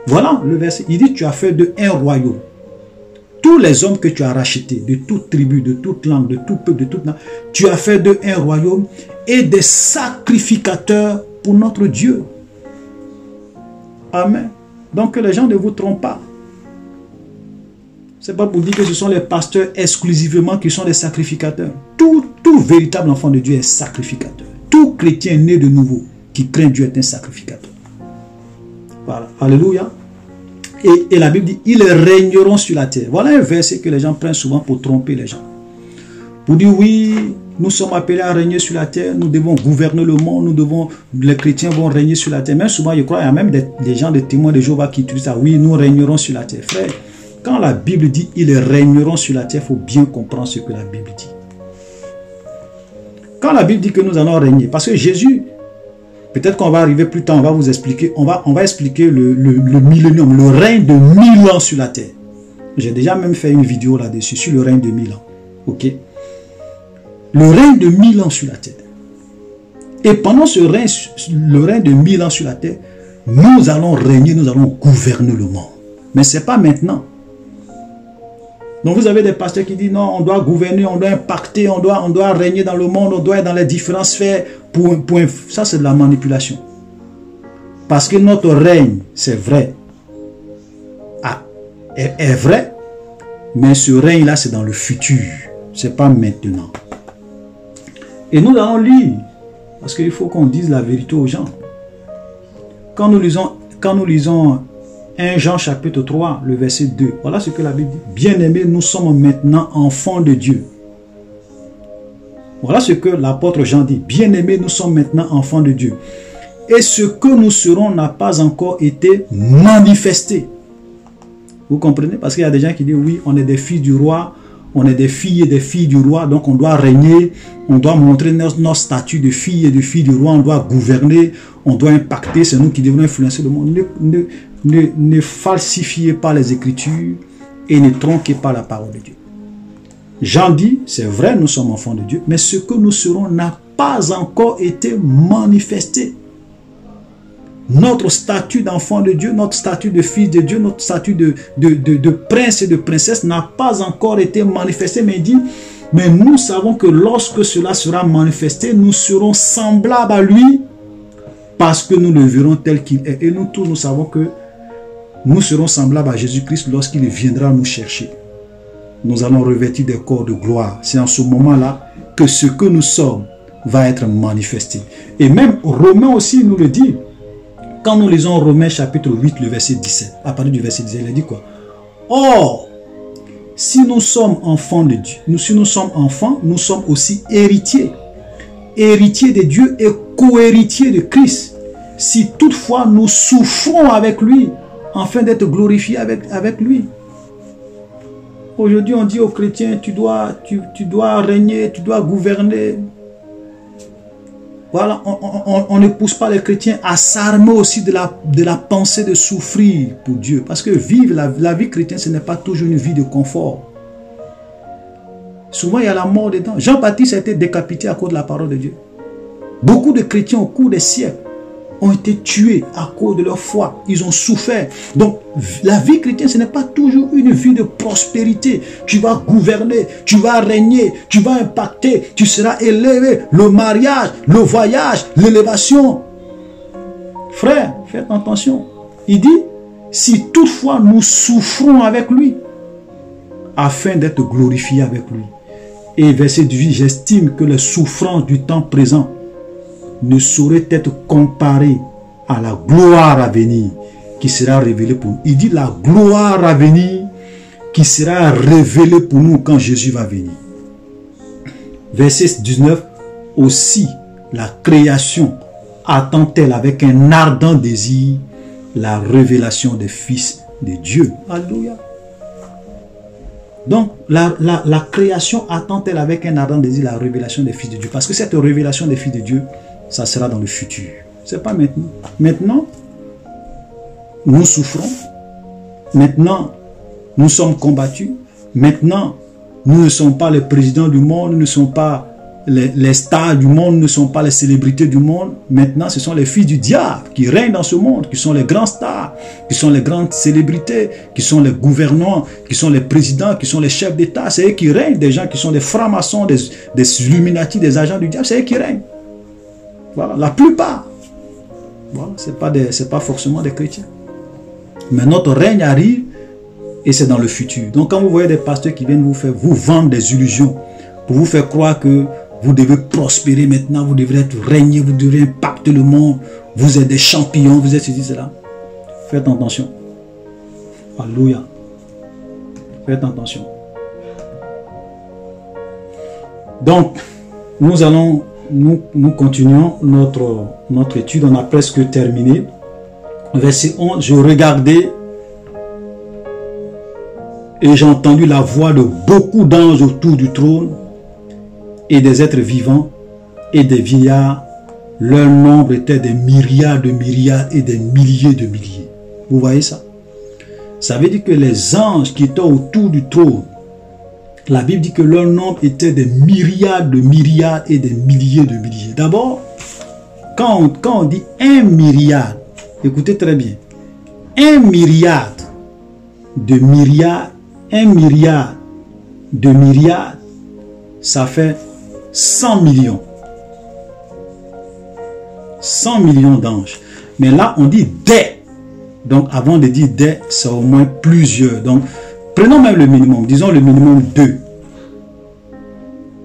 Voilà le verset. Il dit, tu as fait d'eux un royaume. Tous les hommes que tu as rachetés, de toute tribu, de toute langue, de tout peuple, de toute langue, tu as fait d'eux un royaume et des sacrificateurs pour notre Dieu. Amen. Donc que les gens ne vous trompent pas. Ce n'est pas pour dire que ce sont les pasteurs exclusivement qui sont des sacrificateurs. Tout véritable enfant de Dieu est sacrificateur. Tout chrétien né de nouveau qui craint Dieu est un sacrificateur. Voilà. Alléluia. Et la Bible dit, ils régneront sur la terre. Voilà un verset que les gens prennent souvent pour tromper les gens. Pour dire, oui, nous sommes appelés à régner sur la terre, nous devons gouverner le monde, les chrétiens vont régner sur la terre. Même souvent, je crois, il y a même des gens, des témoins de Jéhovah qui utilisent ça. Oui, nous régnerons sur la terre. Frère, quand la Bible dit, ils régneront sur la terre, il faut bien comprendre ce que la Bible dit. Quand la Bible dit que nous allons régner, parce que Jésus, peut-être qu'on va arriver plus tard, on va vous expliquer, on va expliquer le millénium, le règne de 1000 ans sur la terre. J'ai déjà même fait une vidéo là-dessus, sur le règne de 1000 ans. Ok? Le règne de 1000 ans sur la terre. Et pendant le règne de 1000 ans sur la terre, nous allons régner, nous allons gouverner le monde. Mais ce n'est pas maintenant. Donc vous avez des pasteurs qui disent non, on doit gouverner, on doit impacter, on doit régner dans le monde, on doit être dans les différentes sphères. Ça c'est de la manipulation. Parce que notre règne, c'est vrai, est vrai, mais ce règne-là c'est dans le futur, c'est pas maintenant. Et nous allons lire, parce qu'il faut qu'on dise la vérité aux gens. Quand nous lisons 1 Jean chapitre 3, le verset 2, voilà ce que la Bible dit. Bien-aimés, nous sommes maintenant enfants de Dieu. Voilà ce que l'apôtre Jean dit. Bien-aimés, nous sommes maintenant enfants de Dieu. Et ce que nous serons n'a pas encore été manifesté. Vous comprenez? Parce qu'il y a des gens qui disent, oui, on est des fils du roi, on est des filles et des filles du roi, donc on doit régner, on doit montrer notre statut de filles et de filles du roi, on doit gouverner, on doit impacter, c'est nous qui devons influencer le monde. Ne falsifiez pas les Écritures et ne tronquez pas la parole de Dieu. Jean dit, c'est vrai, nous sommes enfants de Dieu, mais ce que nous serons n'a pas encore été manifesté. Notre statut d'enfant de Dieu, notre statut de fils de Dieu, notre statut de prince et de princesse n'a pas encore été manifesté, mais il dit, mais nous savons que lorsque cela sera manifesté, nous serons semblables à lui, parce que nous le verrons tel qu'il est. Et nous tous, nous savons que nous serons semblables à Jésus-Christ lorsqu'il viendra nous chercher. Nous allons revêtir des corps de gloire. C'est en ce moment-là que ce que nous sommes va être manifesté. Et même Romains aussi nous le dit. Quand nous lisons Romains chapitre 8, le verset 17, à partir du verset 17, il dit quoi? Or, si nous sommes enfants de Dieu, si nous sommes enfants, nous sommes aussi héritiers. Héritiers de Dieu et co-héritiers de Christ. Si toutefois nous souffrons avec lui, afin d'être glorifiés avec lui. Aujourd'hui, on dit aux chrétiens, tu dois régner, tu dois gouverner. Voilà, on ne pousse pas les chrétiens à s'armer aussi de la pensée de souffrir pour Dieu. Parce que vivre la vie chrétienne, ce n'est pas toujours une vie de confort. Souvent, il y a la mort dedans. Jean-Baptiste a été décapité à cause de la parole de Dieu. Beaucoup de chrétiens au cours des siècles ont été tués à cause de leur foi. Ils ont souffert. Donc, la vie chrétienne, ce n'est pas toujours une vie de prospérité. Tu vas gouverner, tu vas régner, tu vas impacter, tu seras élevé. Le mariage, le voyage, l'élévation. Frère, faites attention. Il dit, si toutefois nous souffrons avec lui, afin d'être glorifiés avec lui. Et verset 18, j'estime que les souffrances du temps présent ne saurait être comparé à la gloire à venir qui sera révélée pour nous. Il dit la gloire à venir qui sera révélé pour nous quand Jésus va venir. Verset 19. Aussi, la création attend-elle avec un ardent désir la révélation des fils de Dieu. Alléluia. Donc, la création attend-elle avec un ardent désir la révélation des fils de Dieu. Parce que cette révélation des fils de Dieu, ça sera dans le futur. Ce n'est pas maintenant. Maintenant, nous souffrons. Maintenant, nous sommes combattus. Maintenant, nous ne sommes pas les présidents du monde, nous ne sommes pas les stars du monde, nous ne sommes pas les célébrités du monde. Maintenant, ce sont les fils du diable qui règnent dans ce monde, qui sont les grands stars, qui sont les grandes célébrités, qui sont les gouvernants, qui sont les présidents, qui sont les chefs d'État. C'est eux qui règnent, des gens qui sont des francs-maçons, des Illuminati, des agents du diable, c'est eux qui règnent. Voilà, la plupart. Voilà, c'est pas forcément des chrétiens. Mais notre règne arrive et c'est dans le futur. Donc quand vous voyez des pasteurs qui viennent vous vendre des illusions pour vous faire croire que vous devez prospérer maintenant, vous devrez régner, vous devrez impacter le monde, vous êtes des champions, vous êtes ceci, cela. Faites attention. Alléluia. Faites attention. Donc, nous continuons notre étude, on a presque terminé. Verset 11, je regardais et j'ai entendu la voix de beaucoup d'anges autour du trône et des êtres vivants et des vieillards. Leur nombre était des myriades de myriades et des milliers de milliers. Vous voyez ça? Ça veut dire que les anges qui étaient autour du trône, la Bible dit que leur nombre était des myriades de myriades et des milliers de milliers. D'abord, quand on dit un myriade, écoutez très bien, un myriade de myriades, un milliard de myriades, ça fait 100 millions. 100 millions d'anges. Mais là, on dit des. Donc, avant de dire des, c'est au moins plusieurs. Donc, prenons même le minimum. Disons le minimum 2.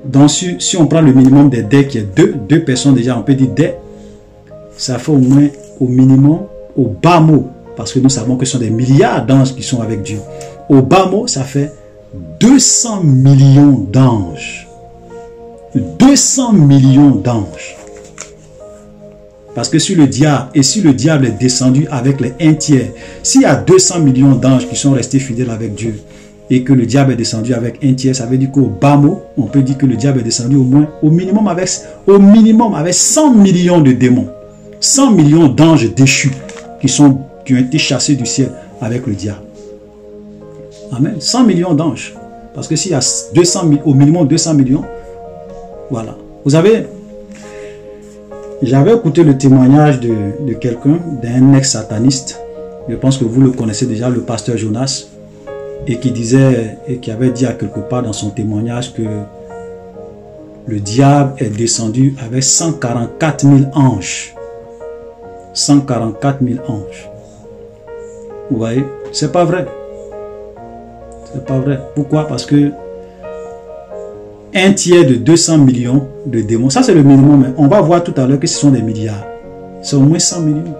Donc, si on prend le minimum des des qui est 2 personnes déjà, on peut dire des. Ça fait au moins, au minimum, au bas mot. Parce que nous savons que ce sont des milliards d'anges qui sont avec Dieu. Au bas mot, ça fait 200 millions d'anges. 200 millions d'anges. Parce que si le diable est descendu avec les 1/3, s'il y a 200 millions d'anges qui sont restés fidèles avec Dieu et que le diable est descendu avec 1/3, ça veut dire qu'au bas mot, on peut dire que le diable est descendu au minimum avec 100 millions de démons. 100 millions d'anges déchus qui ont été chassés du ciel avec le diable. Amen. 100 millions d'anges. Parce que s'il y a au minimum 200 millions, voilà. Vous savez, j'avais écouté le témoignage de quelqu'un, d'un ex-sataniste. Je pense que vous le connaissez déjà, le pasteur Jonas. Et qui avait dit à quelque part dans son témoignage que le diable est descendu avec 144 000 anges. 144 000 anges. Vous voyez, c'est pas vrai. C'est pas vrai. Pourquoi? Parce que 1/3 de 200 millions de démons, ça c'est le minimum, mais on va voir tout à l'heure que ce sont des milliards. C'est au moins 100 millions.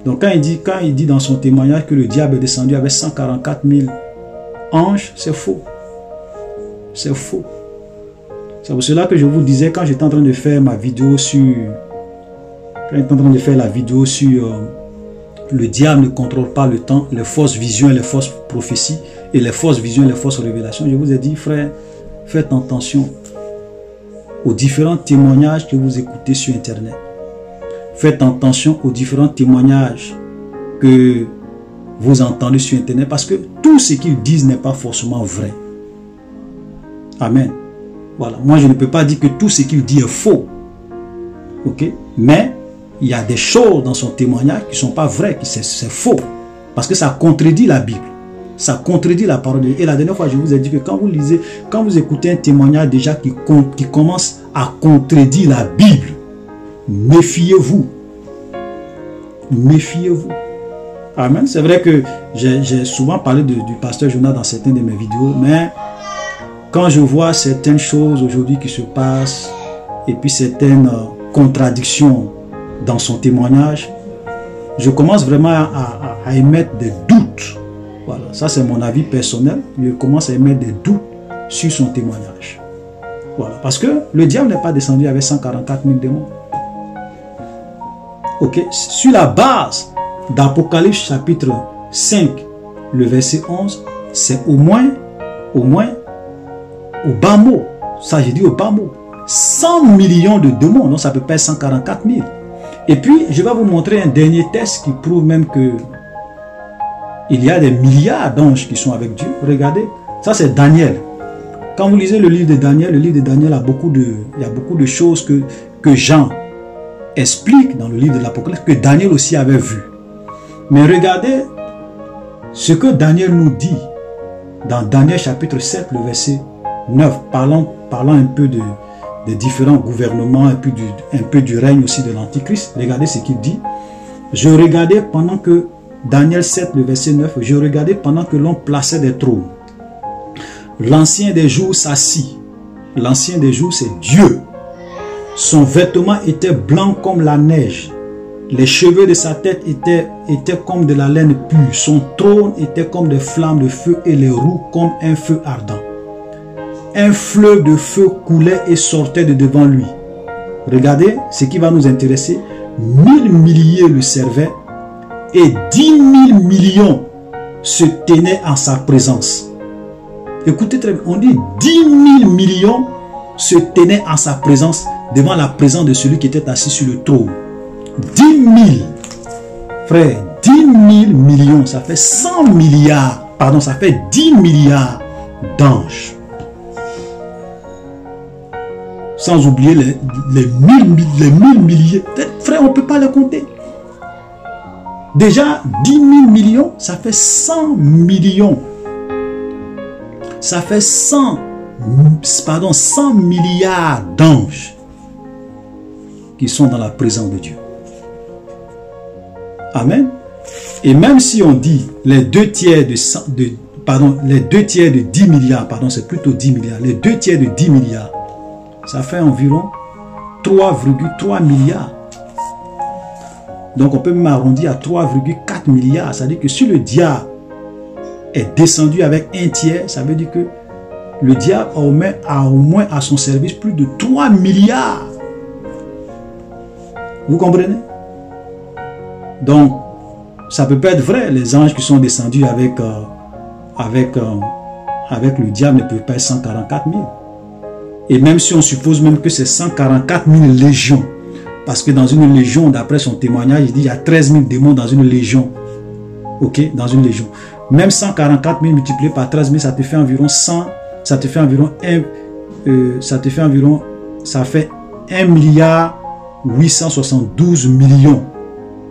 Donc quand il dit dans son témoignage que le diable est descendu avec 144 000 anges, c'est faux. C'est faux. C'est pour cela que je vous disais, quand j'étais en train de faire ma vidéo sur... Quand j'étais en train de faire la vidéo sur... le diable ne contrôle pas le temps, les fausses visions et les fausses prophéties, et les fausses visions et les fausses révélations. Je vous ai dit, frère, faites attention aux différents témoignages que vous écoutez sur Internet. Faites attention aux différents témoignages que vous entendez sur Internet, parce que tout ce qu'ils disent n'est pas forcément vrai. Amen. Voilà. Moi, je ne peux pas dire que tout ce qu'il dit est faux. Ok? Mais il y a des choses dans son témoignage qui ne sont pas vraies, qui c'est faux. Parce que ça contredit la Bible. Ça contredit la parole de Dieu. Et la dernière fois, je vous ai dit que quand vous lisez, quand vous écoutez un témoignage déjà qui commence à contredire la Bible, méfiez-vous. Méfiez-vous. Amen. C'est vrai que j'ai souvent parlé du pasteur Jonas dans certaines de mes vidéos, mais quand je vois certaines choses aujourd'hui qui se passent, et puis certaines contradictions dans son témoignage, je commence vraiment à émettre des doutes Voilà, ça c'est mon avis personnel. Je commence à émettre des doutes sur son témoignage. Voilà, parce que le diable n'est pas descendu avec 144 000 démons. Ok, sur la base d'Apocalypse chapitre 5, le verset 11, c'est au moins, au bas mot, ça j'ai dit au bas mot, 100 millions de démons, donc ça peut pas être 144 000. Et puis, je vais vous montrer un dernier test qui prouve même que il y a des milliards d'anges qui sont avec Dieu. Regardez, ça c'est Daniel. Quand vous lisez le livre de Daniel, il y a beaucoup de choses que Jean explique dans le livre de l'Apocalypse, que Daniel aussi avait vu. Mais regardez ce que Daniel nous dit dans Daniel chapitre 7, le verset 9, parlant un peu des différents gouvernements et puis un peu du règne aussi de l'Antichrist. Regardez ce qu'il dit. Je regardais pendant que, Daniel 7, le verset 9, je regardais pendant que l'on plaçait des trônes. L'ancien des jours s'assit. L'ancien des jours, c'est Dieu. Son vêtement était blanc comme la neige. Les cheveux de sa tête étaient comme de la laine pure. Son trône était comme des flammes de feu et les roues comme un feu ardent. Un fleuve de feu coulait et sortait de devant lui. Regardez ce qui va nous intéresser. 1000 milliers le servaient et 10 000 millions se tenaient en sa présence. Écoutez très bien, on dit 10 000 millions se tenaient en sa présence, devant la présence de celui qui était assis sur le trône. 10 000, frère, 10 000 millions, ça fait 100 milliards, pardon, ça fait 10 milliards d'anges. Sans oublier les mille milliers. Frère, on ne peut pas les compter. Déjà, 10 000 millions, ça fait 100 millions. Ça fait 100 milliards d'anges qui sont dans la présence de Dieu. Amen. Et même si on dit les 2 tiers les 2 tiers de 10 milliards, pardon, c'est plutôt 10 milliards, les 2 tiers de 10 milliards, ça fait environ 3,3 milliards. Donc on peut même arrondir à 3,4 milliards. Ça veut dire que si le diable est descendu avec 1 tiers, ça veut dire que le diable a au moins à son service plus de 3 milliards. Vous comprenez? Donc, ça peut pas être vrai. Les anges qui sont descendus avec le diable ne peuvent pas être 144 000. Et même si on suppose même que c'est 144 000 légions, parce que dans une légion, d'après son témoignage, il dit il y a 13 000 démons dans une légion. Ok, dans une légion. Même 144 000 multiplié par 13 000, ça te fait environ 100, ça fait 1 milliard 872 millions.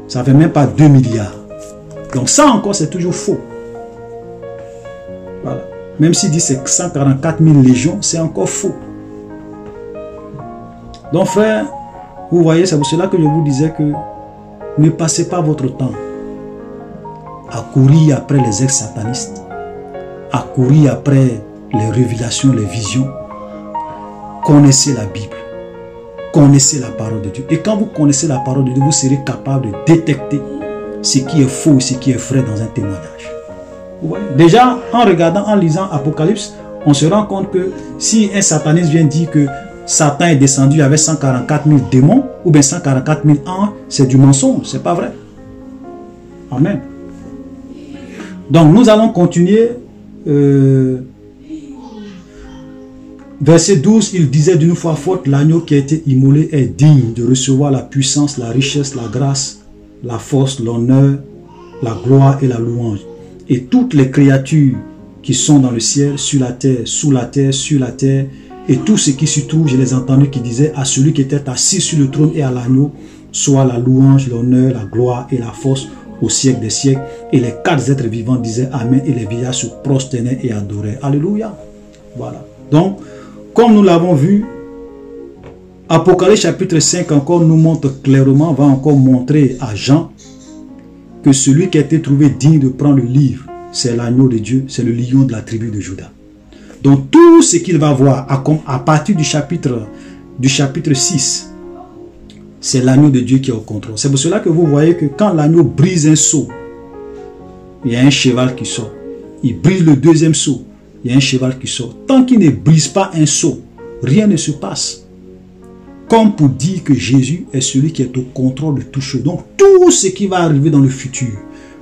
Ça fait même pas 2 milliards. Donc ça encore, c'est toujours faux. Voilà. Même s'il dit c'est 144 000 légions, c'est encore faux. Donc frère, vous voyez, c'est pour cela que je vous disais que ne passez pas votre temps à courir après les ex-satanistes, à courir après les révélations, les visions. Connaissez la Bible, connaissez la parole de Dieu. Et quand vous connaissez la parole de Dieu, vous serez capable de détecter ce qui est faux et ce qui est vrai dans un témoignage. Vous voyez? Déjà, en regardant, en lisant Apocalypse, on se rend compte que si un sataniste vient dire que Satan est descendu avec 144 000 démons ou bien 144 000 anges, c'est du mensonge, c'est pas vrai. Amen. Donc nous allons continuer. Verset 12, il disait d'une fois forte, l'agneau qui a été immolé est digne de recevoir la puissance, la richesse, la grâce, la force, l'honneur, la gloire et la louange. Et toutes les créatures qui sont dans le ciel, sur la terre, sous la terre, sur la terre, et tout ce qui s'y trouve, je les ai entendus qui disaient à celui qui était assis sur le trône et à l'agneau, soit la louange, l'honneur, la gloire et la force au siècle des siècles. Et les 4 êtres vivants disaient Amen, et les vieillards se prosternaient et adoraient. Alléluia. Voilà. Donc, comme nous l'avons vu, Apocalypse chapitre 5 encore nous montre clairement, va encore montrer à Jean que celui qui a été trouvé digne de prendre le livre, c'est l'agneau de Dieu, c'est le lion de la tribu de Juda. Donc tout ce qu'il va voir à partir du chapitre 6, c'est l'agneau de Dieu qui est au contrôle. C'est pour cela que vous voyez que quand l'agneau brise un seau, il y a un cheval qui sort. il brise le deuxième seau, il y a un cheval qui sort. Tant qu'il ne brise pas un seau, rien ne se passe. Comme pour dire que Jésus est celui qui est au contrôle de tout chose. Donc tout ce qui va arriver dans le futur,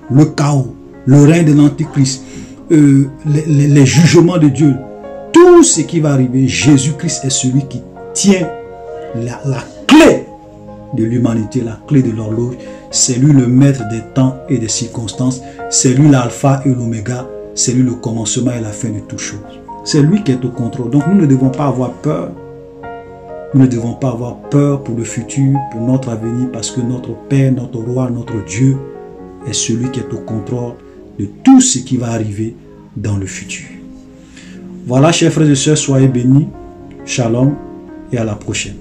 le chaos, le règne de l'Antichrist, les jugements de Dieu, tout ce qui va arriver, Jésus-Christ est celui qui tient la clé de l'humanité, la clé de l'horloge. C'est lui le maître des temps et des circonstances. C'est lui l'alpha et l'oméga. C'est lui le commencement et la fin de toutes choses. C'est lui qui est au contrôle. Donc nous ne devons pas avoir peur. Nous ne devons pas avoir peur pour le futur, pour notre avenir, parce que notre Père, notre Roi, notre Dieu est celui qui est au contrôle de tout ce qui va arriver dans le futur. Voilà, chers frères et sœurs, soyez bénis. Shalom et à la prochaine.